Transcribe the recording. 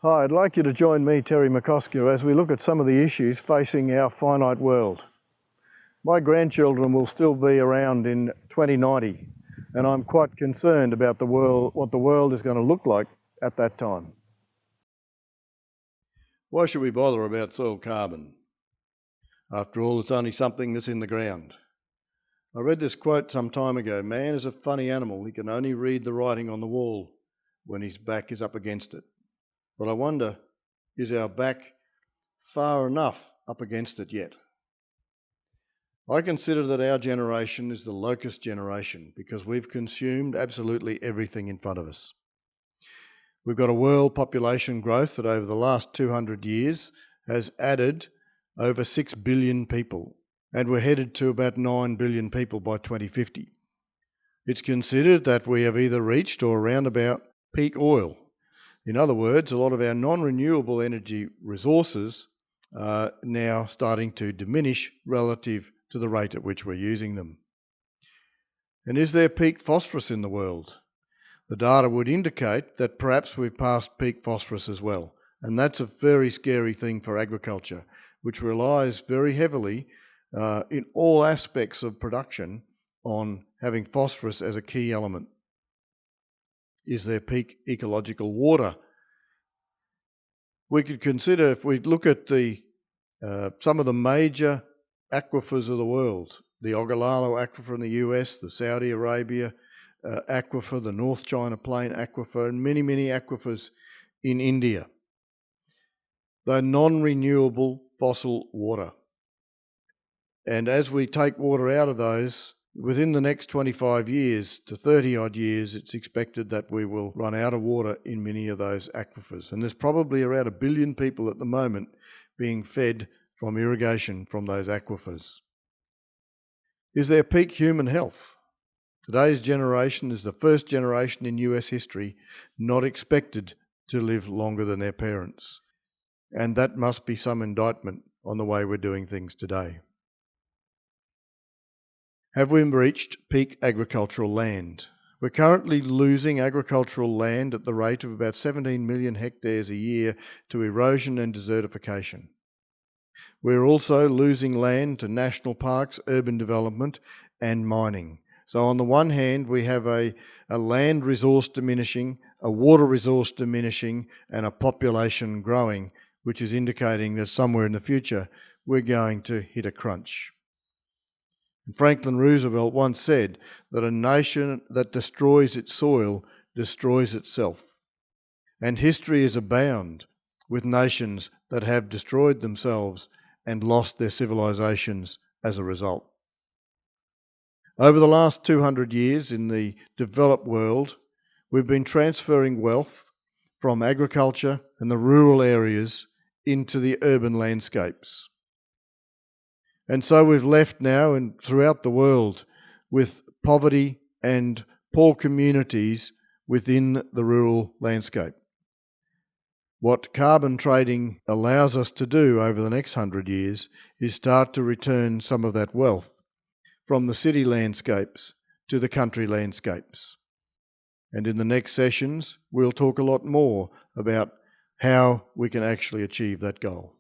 Hi, I'd like you to join me, Terry McCosker, as we look at some of the issues facing our finite world. My grandchildren will still be around in 2090, and I'm quite concerned about what the world is going to look like at that time. Why should we bother about soil carbon? After all, it's only something that's in the ground. I read this quote some time ago: "Man is a funny animal. He can only read the writing on the wall when his back is up against it." But I wonder, is our back far enough up against it yet? I consider that our generation is the locust generation because we've consumed absolutely everything in front of us. We've got a world population growth that over the last 200 years has added over 6 billion people, and we're headed to about 9 billion people by 2050. It's considered that we have either reached or around about peak oil. In other words, a lot of our non-renewable energy resources are now starting to diminish relative to the rate at which we're using them. And is there peak phosphorus in the world? The data would indicate that perhaps we've passed peak phosphorus as well. And that's a very scary thing for agriculture, which relies very heavily in all aspects of production on having phosphorus as a key element. Is there peak ecological water? We could consider, if we look at some of the major aquifers of the world, the Ogallala aquifer in the US, the Saudi Arabia aquifer, the North China Plain aquifer, and many, many aquifers in India. They're non-renewable fossil water. And as we take water out of those, within the next 25 years to 30 odd years, it's expected that we will run out of water in many of those aquifers. And there's probably around 1 billion people at the moment being fed from irrigation from those aquifers. Is there peak human health? Today's generation is the first generation in US history not expected to live longer than their parents. And that must be some indictment on the way we're doing things today. Have we reached peak agricultural land? We're currently losing agricultural land at the rate of about 17 million hectares a year to erosion and desertification. We're also losing land to national parks, urban development, and mining. So on the one hand, we have a land resource diminishing, a water resource diminishing, and a population growing, which is indicating that somewhere in the future, we're going to hit a crunch. Franklin Roosevelt once said that a nation that destroys its soil destroys itself. And history is abound with nations that have destroyed themselves and lost their civilizations as a result. Over the last 200 years in the developed world, we've been transferring wealth from agriculture and the rural areas into the urban landscapes. And so we've left now and throughout the world with poverty and poor communities within the rural landscape. What carbon trading allows us to do over the next 100 years is start to return some of that wealth from the city landscapes to the country landscapes. And in the next sessions, we'll talk a lot more about how we can actually achieve that goal.